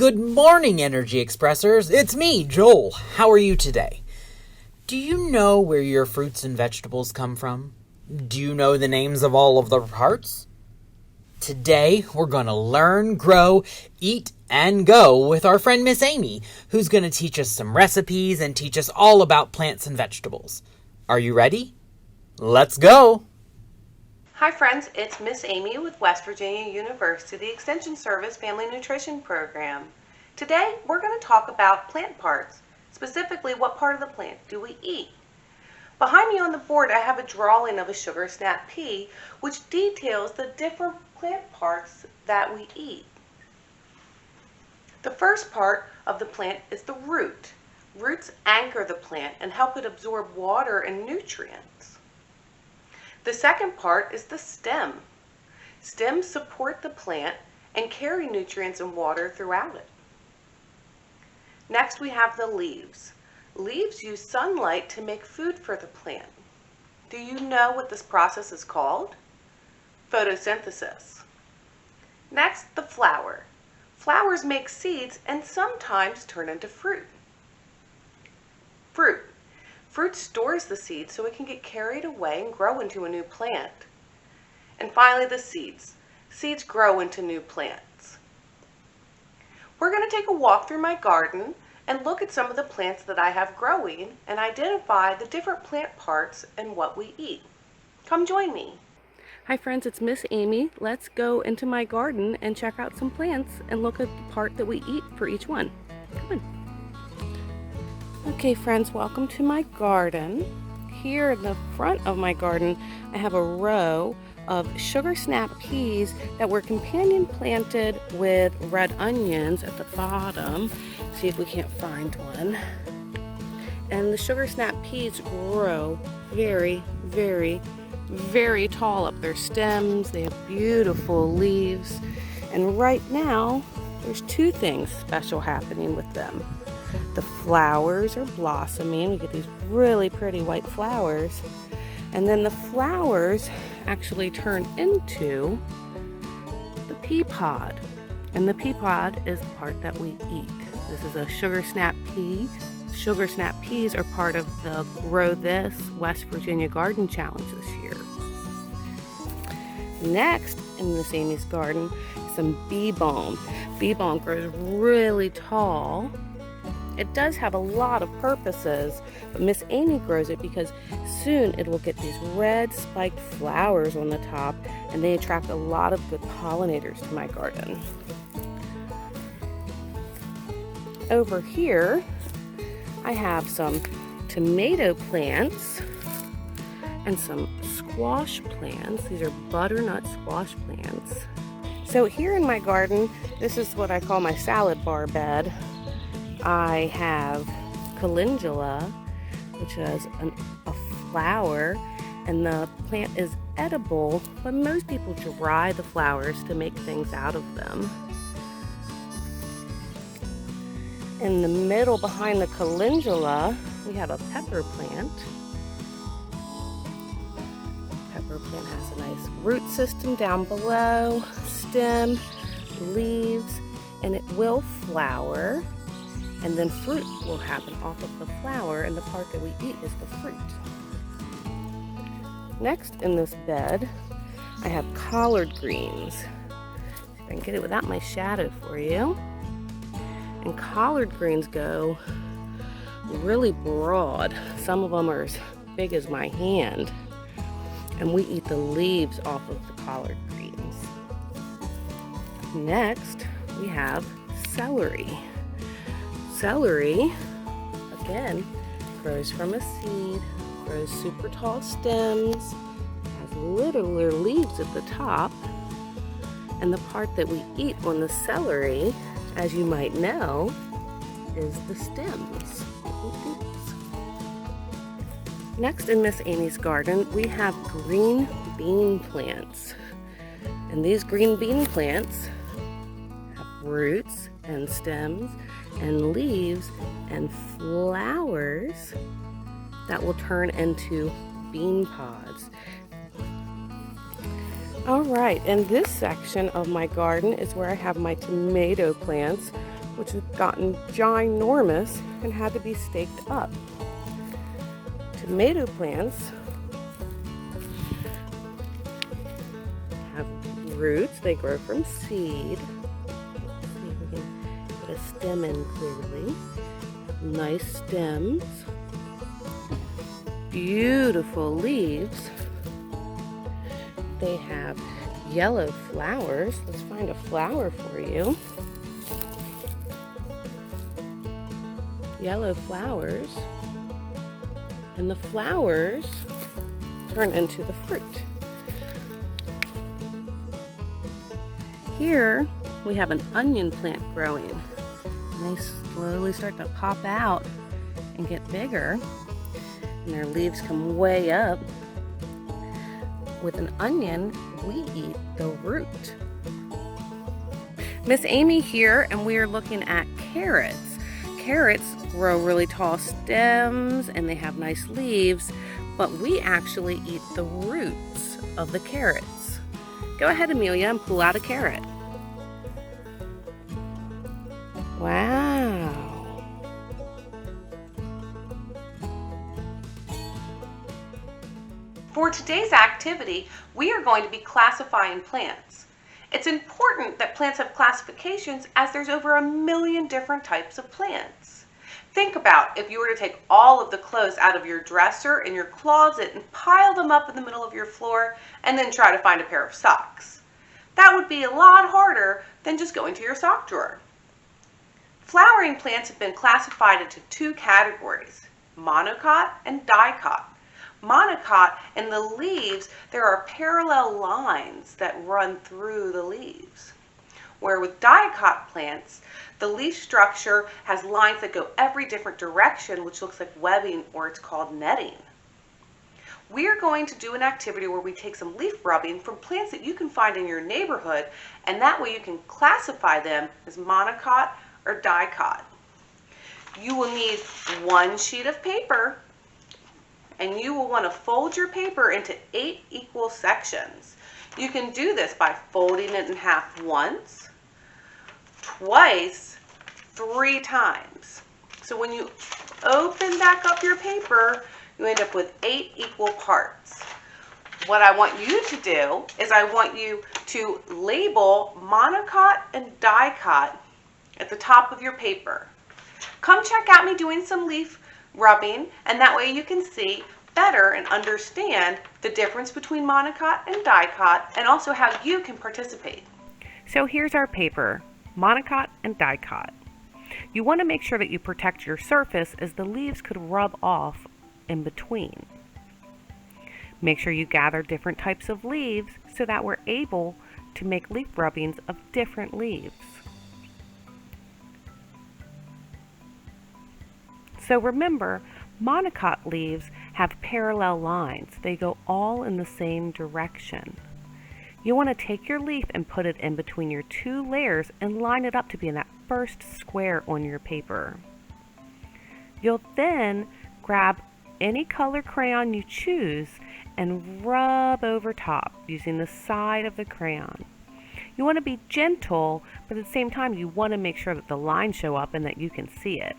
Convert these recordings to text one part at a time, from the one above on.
Good morning, Energy Expressors. It's me, Joel. How are you today? Do you know where your fruits and vegetables come from? Do you know the names of all of their parts? Today, we're going to learn, grow, eat, and go with our friend Miss Amie, who's going to teach us some recipes and teach us all about plants and vegetables. Are you ready? Let's go! Hi friends, it's Miss Amie with West Virginia University Extension Service Family Nutrition Program. Today we're going to talk about plant parts, specifically what part of the plant do we eat. Behind me on the board I have a drawing of a sugar snap pea which details the different plant parts that we eat. The first part of the plant is the root. Roots anchor the plant and help it absorb water and nutrients. The second part is the stem. Stems support the plant and carry nutrients and water throughout it. Next we have the leaves. Leaves use sunlight to make food for the plant. Do you know what this process is called? Photosynthesis. Next, the flower. Flowers make seeds and sometimes turn into fruit. Fruit. Fruit stores the seeds so it can get carried away and grow into a new plant. And finally, the seeds. Seeds grow into new plants. We're going to take a walk through my garden and look at some of the plants that I have growing and identify the different plant parts and what we eat. Come join me. Hi friends, it's Miss Amie. Let's go into my garden and check out some plants and look at the part that we eat for each one. Come on. Okay friends, welcome to my garden. Here in the front of my garden, I have a row of sugar snap peas that were companion planted with red onions at the bottom. See if we can't find one. And the sugar snap peas grow very, very, very tall up their stems. They have beautiful leaves. And right now, there's two things special happening with them. The flowers are blossoming. We get these really pretty white flowers. And then the flowers actually turn into the pea pod. And the pea pod is the part that we eat. This is a sugar snap pea. Sugar snap peas are part of the Grow This West Virginia Garden Challenge this year. Next in Miss Amie's garden is some bee balm. Bee balm grows really tall. It does have a lot of purposes, but Miss Amie grows it because soon it will get these red spiked flowers on the top, and they attract a lot of good pollinators to my garden. Over here, I have some tomato plants and some squash plants. These are butternut squash plants. So here in my garden, this is what I call my salad bar bed. I have calendula, which is a flower, and the plant is edible, but most people dry the flowers to make things out of them. In the middle behind the calendula, we have a pepper plant. Pepper plant has a nice root system down below, stem, leaves, and it will flower. And then fruit will happen off of the flower, and the part that we eat is the fruit. Next in this bed, I have collard greens. See if I can get it without my shadow for you. And collard greens go really broad. Some of them are as big as my hand. And we eat the leaves off of the collard greens. Next, we have celery. Celery, again, grows from a seed, grows super tall stems, has littler leaves at the top, and the part that we eat on the celery, as you might know, is the stems. Next in Miss Amie's garden, we have green bean plants. And these green bean plants have roots and stems and leaves and flowers that will turn into bean pods. All right, and this section of my garden is where I have my tomato plants which have gotten ginormous and had to be staked up. Tomato plants have roots. They grow from seed. Let's see if we can put a stem in clearly. Nice stems. Beautiful leaves. They have yellow flowers. Let's find a flower for you. Yellow flowers. And the flowers turn into the fruit. Here we have an onion plant growing. And they slowly start to pop out and get bigger. And their leaves come way up. With an onion, we eat the root. Miss Amie here, and we are looking at carrots. Carrots grow really tall stems and they have nice leaves, but we actually eat the roots of the carrots. Go ahead, Amelia, and pull out a carrot. Wow. For today's activity, we are going to be classifying plants. It's important that plants have classifications as there's over 1 million different types of plants. Think about if you were to take all of the clothes out of your dresser and your closet and pile them up in the middle of your floor and then try to find a pair of socks. That would be a lot harder than just going to your sock drawer. Flowering plants have been classified into 2 categories, monocot and dicot. Monocot, in the leaves, there are parallel lines that run through the leaves. Where with dicot plants, the leaf structure has lines that go every different direction, which looks like webbing, or it's called netting. We are going to do an activity where we take some leaf rubbing from plants that you can find in your neighborhood, and that way you can classify them as monocot or dicot. You will need 1 sheet of paper, and you will want to fold your paper into 8 equal sections. You can do this by folding it in half once, twice, 3 times. So when you open back up your paper, you end up with 8 equal parts. What I want you to do is I want you to label monocot and dicot at the top of your paper. Come check out me doing some leaf rubbing, and that way you can see better and understand the difference between monocot and dicot, and also how you can participate. So here's our paper, monocot and dicot. You want to make sure that you protect your surface, as the leaves could rub off in between. Make sure you gather different types of leaves so that we're able to make leaf rubbings of different leaves. So remember, monocot leaves have parallel lines. They go all in the same direction. You want to take your leaf and put it in between your 2 layers and line it up to be in that first square on your paper. You'll then grab any color crayon you choose and rub over top using the side of the crayon. You want to be gentle, but at the same time you want to make sure that the lines show up and that you can see it.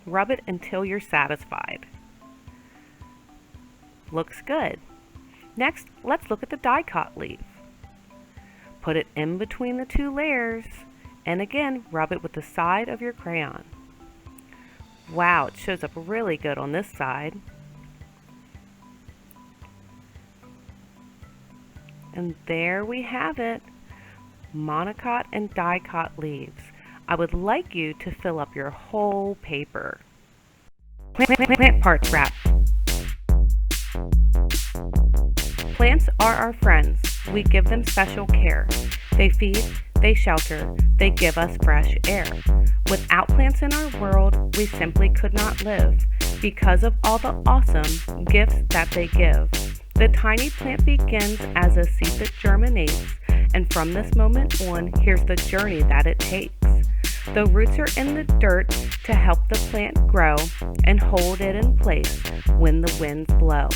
Rub it until you're satisfied. Looks good. Next, let's look at the dicot leaf. Put it in between the 2 layers, and again, rub it with the side of your crayon. Wow, it shows up really good on this side. And there we have it, monocot and dicot leaves. I would like you to fill up your whole paper. Plant parts wrap. Plants are our friends. We give them special care. They feed, they shelter, they give us fresh air. Without plants in our world, we simply could not live because of all the awesome gifts that they give. The tiny plant begins as a seed that germinates, and from this moment on, here's the journey that it takes. The roots are in the dirt to help the plant grow and hold it in place when the winds blow.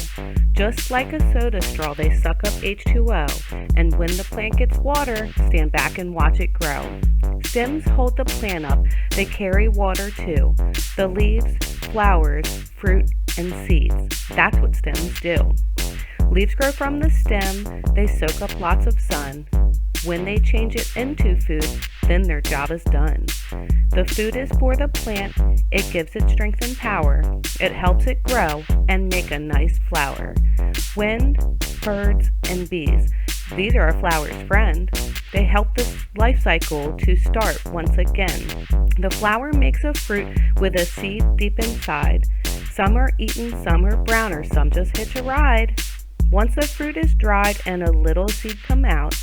Just like a soda straw, they suck up H2O, and when the plant gets water, stand back and watch it grow. Stems hold the plant up, they carry water too. The leaves, flowers, fruit, and seeds. That's what stems do. Leaves grow from the stem, they soak up lots of sun. When they change it into food, then their job is done. The food is for the plant, it gives it strength and power. It helps it grow and make a nice flower. Wind, birds, and bees, these are a flower's friend. They help the life cycle to start once again. The flower makes a fruit with a seed deep inside. Some are eaten, some are brown, or some just hitch a ride. Once the fruit is dried and a little seed come out,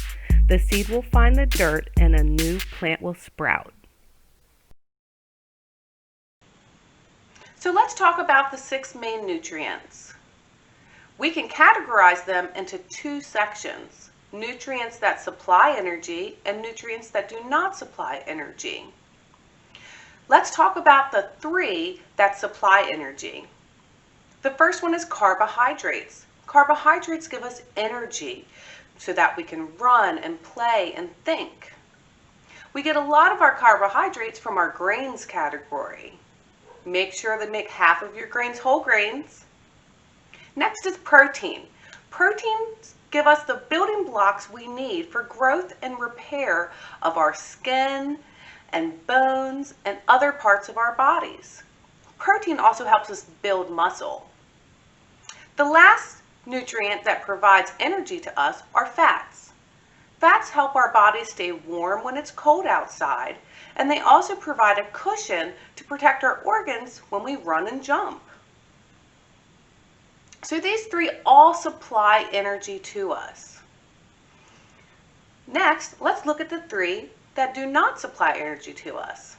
the seed will find the dirt and a new plant will sprout. So let's talk about the 6 main nutrients. We can categorize them into 2 sections: nutrients that supply energy and nutrients that do not supply energy. Let's talk about the 3 that supply energy. The first one is carbohydrates. Carbohydrates give us energy so that we can run and play and think. We get a lot of our carbohydrates from our grains category. Make sure to make half of your grains whole grains. Next is protein. Proteins give us the building blocks we need for growth and repair of our skin and bones and other parts of our bodies. Protein also helps us build muscle. The last nutrient that provides energy to us are fats. Fats help our bodies stay warm when it's cold outside, and they also provide a cushion to protect our organs when we run and jump. So these 3 all supply energy to us. Next, let's look at the 3 that do not supply energy to us.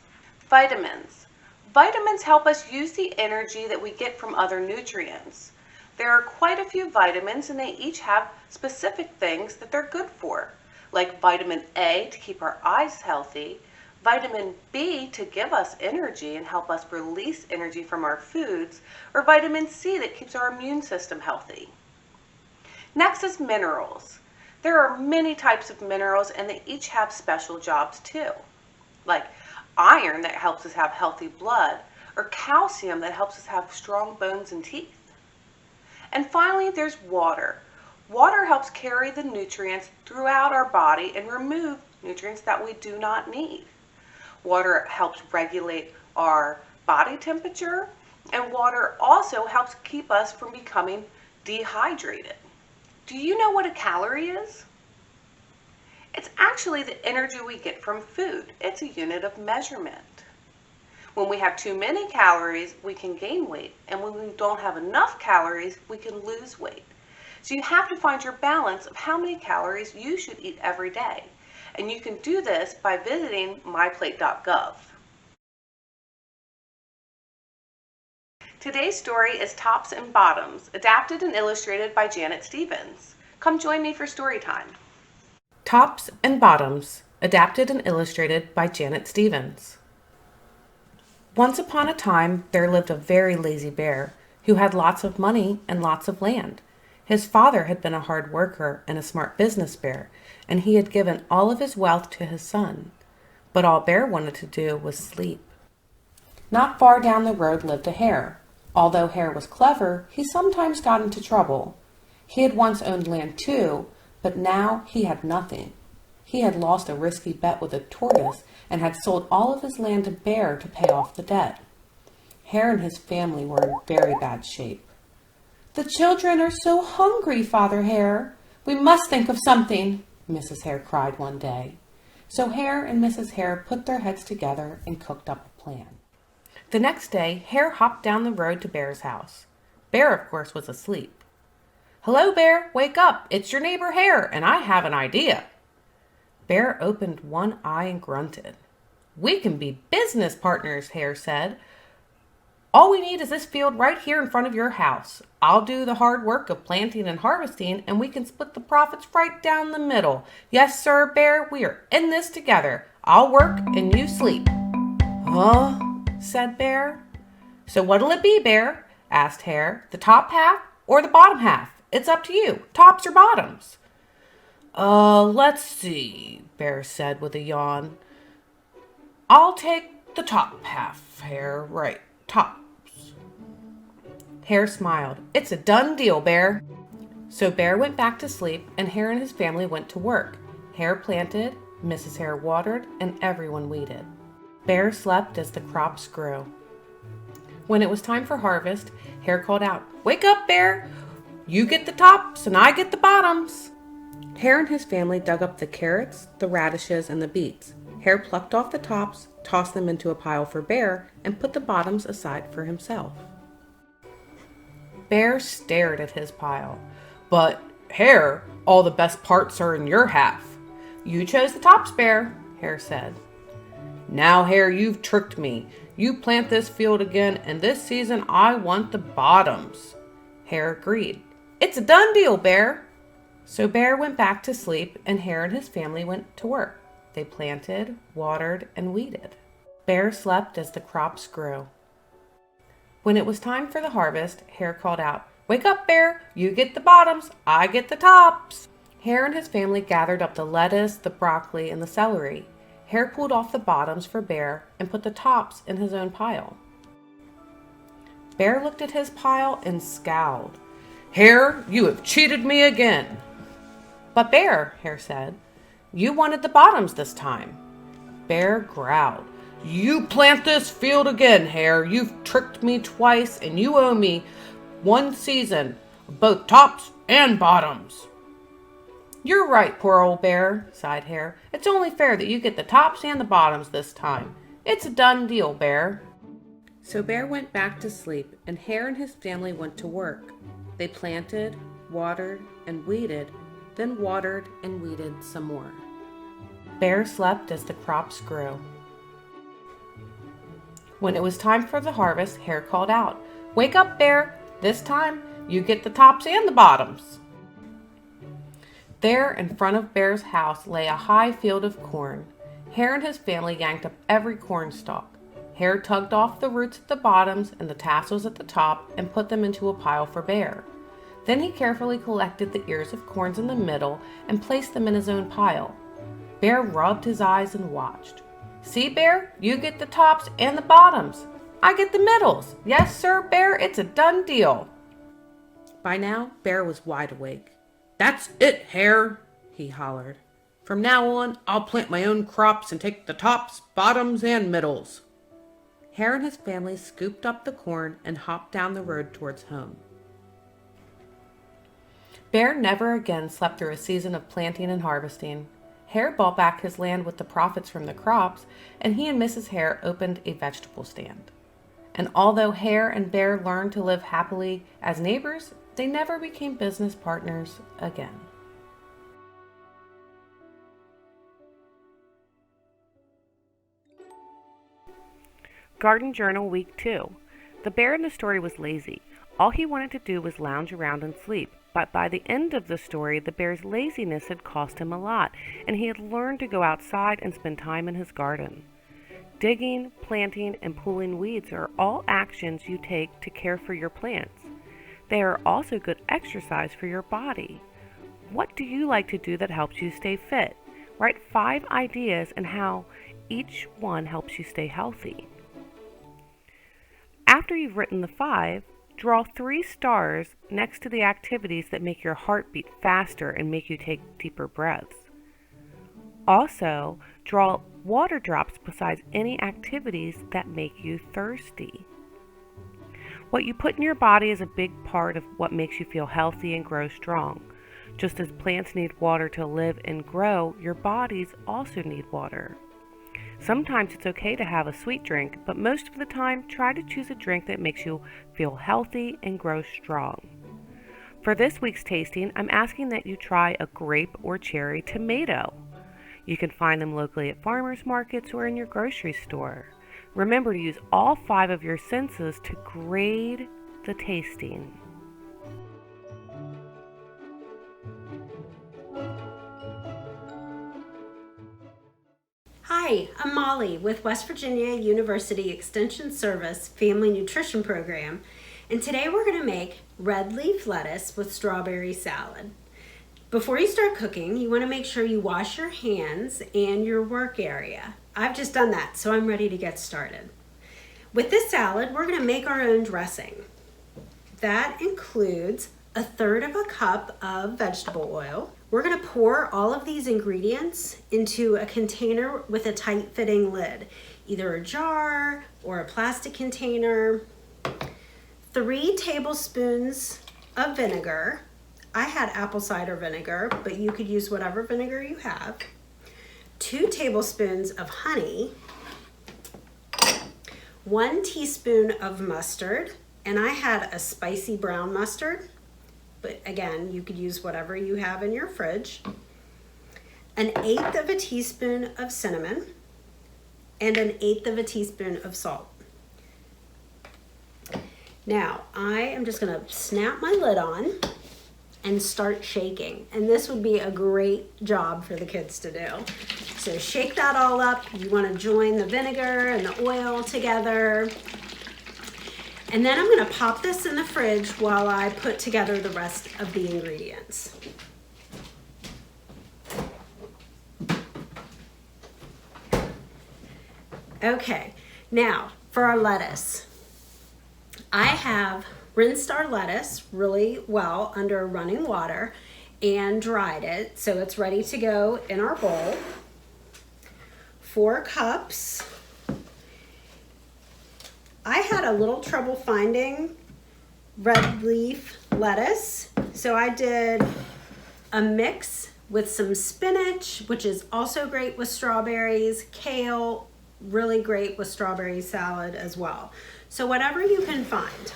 Vitamins. Vitamins help us use the energy that we get from other nutrients. There are quite a few vitamins, and they each have specific things that they're good for, like vitamin A to keep our eyes healthy, vitamin B to give us energy and help us release energy from our foods, or vitamin C that keeps our immune system healthy. Next is minerals. There are many types of minerals, and they each have special jobs too, like iron that helps us have healthy blood, or calcium that helps us have strong bones and teeth. And finally, there's water. Water helps carry the nutrients throughout our body and remove nutrients that we do not need. Water helps regulate our body temperature, and water also helps keep us from becoming dehydrated. Do you know what a calorie is? It's actually the energy we get from food. It's a unit of measurement. When we have too many calories, we can gain weight, and when we don't have enough calories, we can lose weight. So you have to find your balance of how many calories you should eat every day. And you can do this by visiting myplate.gov. Today's story is Tops and Bottoms, adapted and illustrated by Janet Stevens. Come join me for story time. Tops and Bottoms, adapted and illustrated by Janet Stevens. Once upon a time, there lived a very lazy bear who had lots of money and lots of land. His father had been a hard worker and a smart business bear, and he had given all of his wealth to his son. But all Bear wanted to do was sleep. Not far down the road lived a hare. Although Hare was clever, he sometimes got into trouble. He had once owned land too, but now he had nothing. He had lost a risky bet with a tortoise and had sold all of his land to Bear to pay off the debt. Hare and his family were in very bad shape. "The children are so hungry, Father Hare. We must think of something," Mrs. Hare cried one day. So Hare and Mrs. Hare put their heads together and cooked up a plan. The next day, Hare hopped down the road to Bear's house. Bear, of course, was asleep. "Hello, Bear, wake up. It's your neighbor Hare, and I have an idea." Bear opened one eye and grunted. "We can be business partners," Hare said. "All we need is this field right here in front of your house. I'll do the hard work of planting and harvesting, and we can split the profits right down the middle. Yes, sir, Bear, we are in this together. I'll work and you sleep." Huh? Said Bear. So what'll it be, Bear? Asked Hare. The top half or the bottom half? It's up to you. Tops or bottoms? Let's see, Bear said with a yawn. I'll take the top half, Hare. Right, tops. Hare smiled. It's a done deal, Bear. So Bear went back to sleep, and Hare and his family went to work. Hare planted, Mrs. Hare watered, and everyone weeded. Bear slept as the crops grew. When it was time for harvest, Hare called out, "Wake up, Bear! You get the tops and I get the bottoms." Hare and his family dug up the carrots, the radishes, and the beets. Hare plucked off the tops, tossed them into a pile for Bear, and put the bottoms aside for himself. Bear stared at his pile. "But, Hare, all the best parts are in your half." "You chose the tops, Bear," Hare said. "Now, Hare, you've tricked me. You plant this field again, and this season I want the bottoms." Hare agreed. "It's a done deal, Bear." So Bear went back to sleep, and Hare and his family went to work. They planted, watered, and weeded. Bear slept as the crops grew. When it was time for the harvest, Hare called out, "Wake up, Bear! You get the bottoms, I get the tops." Hare and his family gathered up the lettuce, the broccoli, and the celery. Hare pulled off the bottoms for Bear and put the tops in his own pile. Bear looked at his pile and scowled. "Hare, you have cheated me again." "But Bear," Hare said, "you wanted the bottoms this time." Bear growled. "You plant this field again, Hare. You've tricked me twice, and you owe me one season of both tops and bottoms." "You're right, poor old Bear," sighed Hare. "It's only fair that you get the tops and the bottoms this time. It's a done deal, Bear." So Bear went back to sleep, and Hare and his family went to work. They planted, watered, and weeded, then watered and weeded some more. Bear slept as the crops grew. When it was time for the harvest, Hare called out, "Wake up, Bear! This time you get the tops and the bottoms." There in front of Bear's house lay a high field of corn. Hare and his family yanked up every corn stalk. Hare tugged off the roots at the bottoms and the tassels at the top and put them into a pile for Bear. Then he carefully collected the ears of corn in the middle and placed them in his own pile. Bear rubbed his eyes and watched. "See, Bear, you get the tops and the bottoms. I get the middles. Yes, sir, Bear, it's a done deal." By now, Bear was wide awake. "That's it, Hare," he hollered. "From now on, I'll plant my own crops and take the tops, bottoms, and middles." Hare and his family scooped up the corn and hopped down the road towards home. Bear never again slept through a season of planting and harvesting. Hare bought back his land with the profits from the crops, and he and Mrs. Hare opened a vegetable stand. And although Hare and Bear learned to live happily as neighbors, they never became business partners again. Garden Journal Week 2. The bear in the story was lazy. All he wanted to do was lounge around and sleep. But by the end of the story, the bear's laziness had cost him a lot, and he had learned to go outside and spend time in his garden. Digging, planting, and pulling weeds are all actions you take to care for your plants. They are also good exercise for your body. What do you like to do that helps you stay fit? Write 5 ideas and how each one helps you stay healthy. After you've written the 5, draw 3 stars next to the activities that make your heart beat faster and make you take deeper breaths. Also, draw water drops beside any activities that make you thirsty. What you put in your body is a big part of what makes you feel healthy and grow strong. Just as plants need water to live and grow, your bodies also need water. Sometimes it's okay to have a sweet drink, but most of the time, try to choose a drink that makes you feel healthy and grow strong. For this week's tasting, I'm asking that you try a grape or cherry tomato. You can find them locally at farmers markets or in your grocery store. Remember to use all 5 of your senses to grade the tasting. Hi, Hi, I'm Molly with West Virginia University Extension Service Family Nutrition Program, and today we're going to make red leaf lettuce with strawberry salad. Before you start cooking, you want to make sure you wash your hands and your work area. I've just done that, so I'm ready to get started. With this salad, we're going to make our own dressing. That includes 1/3 cup of vegetable oil. We're going to pour all of these ingredients into a container with a tight-fitting lid, either a jar or a plastic container. 3 tablespoons of vinegar. I had apple cider vinegar, but you could use whatever vinegar you have. 2 tablespoons of honey. 1 teaspoon of mustard, and I had a spicy brown mustard. But again, you could use whatever you have in your fridge. 1/8 teaspoon of cinnamon and 1/8 teaspoon of salt. Now, I am just gonna snap my lid on and start shaking. And this would be a great job for the kids to do. So shake that all up. You wanna join the vinegar and the oil together. And then I'm gonna pop this in the fridge while I put together the rest of the ingredients. Okay, now for our lettuce. I have rinsed our lettuce really well under running water and dried it, so it's ready to go in our bowl. 4 cups. I had a little trouble finding red leaf lettuce, so I did a mix with some spinach, which is also great with strawberries, kale, really great with strawberry salad as well. So whatever you can find.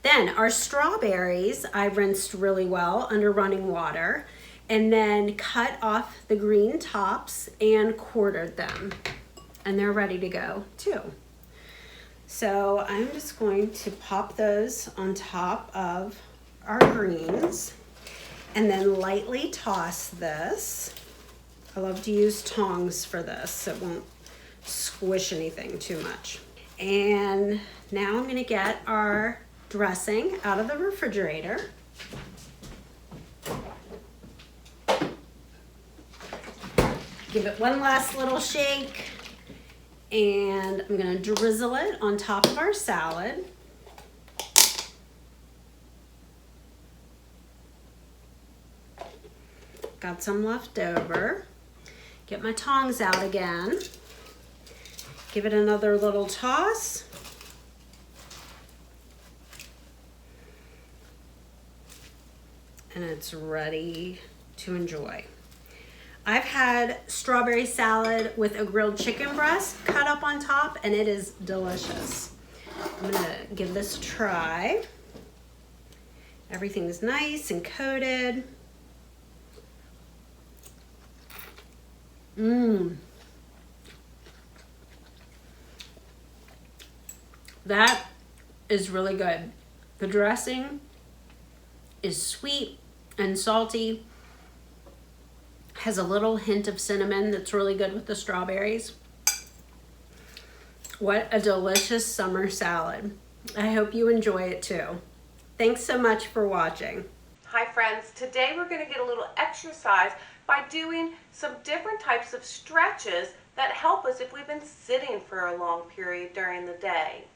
Then our strawberries, I rinsed really well under running water and then cut off the green tops and quartered them. And they're ready to go too. So I'm just going to pop those on top of our greens and then lightly toss this. I love to use tongs for this so it won't squish anything too much. And now I'm going to get our dressing out of the refrigerator. Give it one last little shake. And I'm going to drizzle it on top of our salad. Got some left over. Get my tongs out again. Give it another little toss. And it's ready to enjoy. I've had strawberry salad with a grilled chicken breast cut up on top, and it is delicious. I'm gonna give this a try. Everything's nice and coated. That is really good. The dressing is sweet and salty. Has a little hint of cinnamon that's really good with the strawberries. What a delicious summer salad. I hope you enjoy it too. Thanks so much for watching. Hi friends, today we're going to get a little exercise by doing some different types of stretches that help us if we've been sitting for a long period during the day.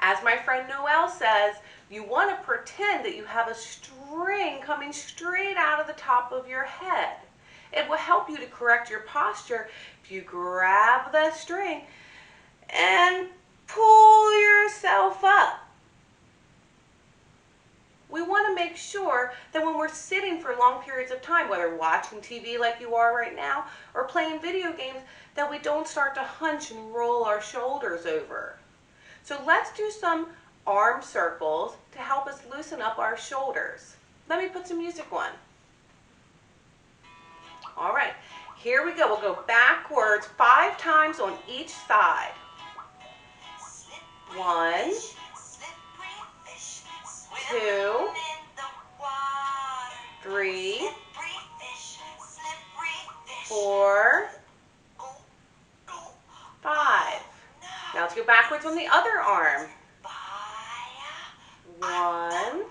As my friend Noelle says, you want to pretend that you have a string coming straight out of the top of your head. It will help you to correct your posture if you grab the string and pull yourself up. We want to make sure that when we're sitting for long periods of time, whether watching TV like you are right now or playing video games, that we don't start to hunch and roll our shoulders over. So let's do some arm circles to help us loosen up our shoulders. Let me put some music on. All right, here we go. We'll go backwards 5 times on each side. 1, 2, 3, 4, 5. Now let's go backwards on the other arm. 1,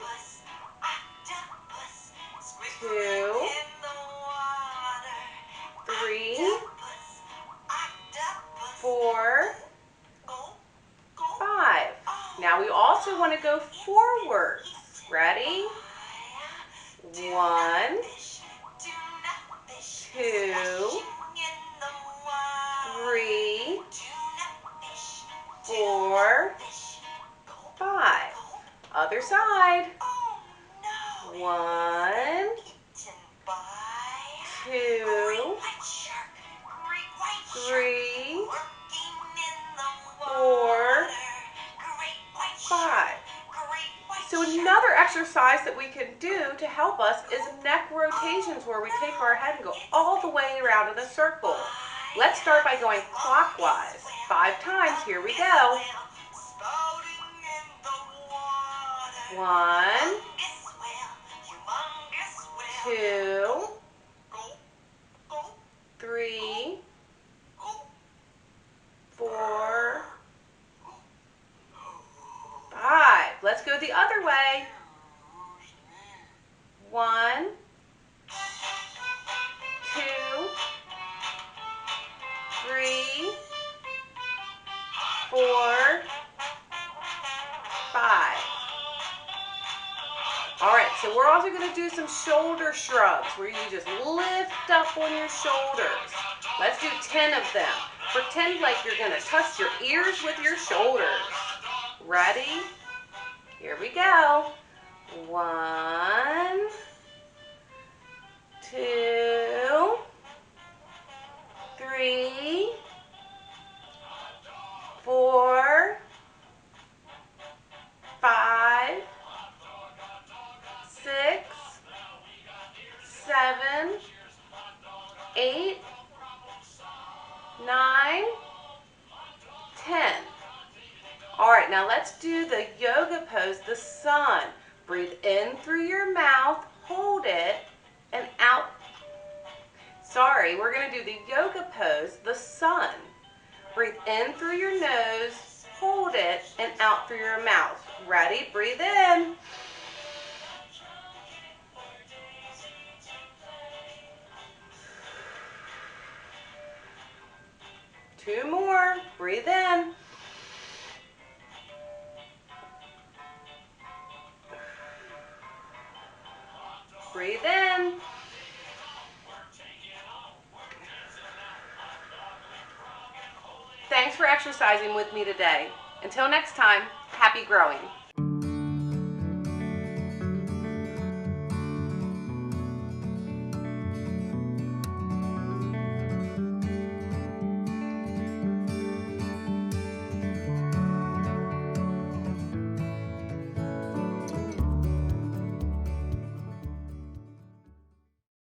2, 3, 4, 5. Now we also want to go forwards. Ready? 1, 2, 3, 4, 5. Other side. 1, 2, 3, 4, 5. So another exercise that we can do to help us is neck rotations, where we take our head and go all the way around in a circle. Let's start by going clockwise. 5 times. Here we go. 1, 2, 3, 4, 5. Let's go the other way. 1, 2, 3, 4, 5. All right, so we're also going to do some shoulder shrugs, where you just lift up on your shoulders. Let's do 10 of them. Pretend like you're going to touch your ears with your shoulders. Ready? Here we go. 1, 2, 3, 4, 5, 6, 7, 8, 9, 10. All right, now let's do the yoga pose, the sun. Breathe in through your mouth, hold it, and out. Sorry, we're going to do the yoga pose, the sun. Breathe in through your nose, hold it, and out through your mouth. Ready? Breathe in. Two more. Breathe in. Breathe in. Thanks for exercising with me today. Until next time, happy growing.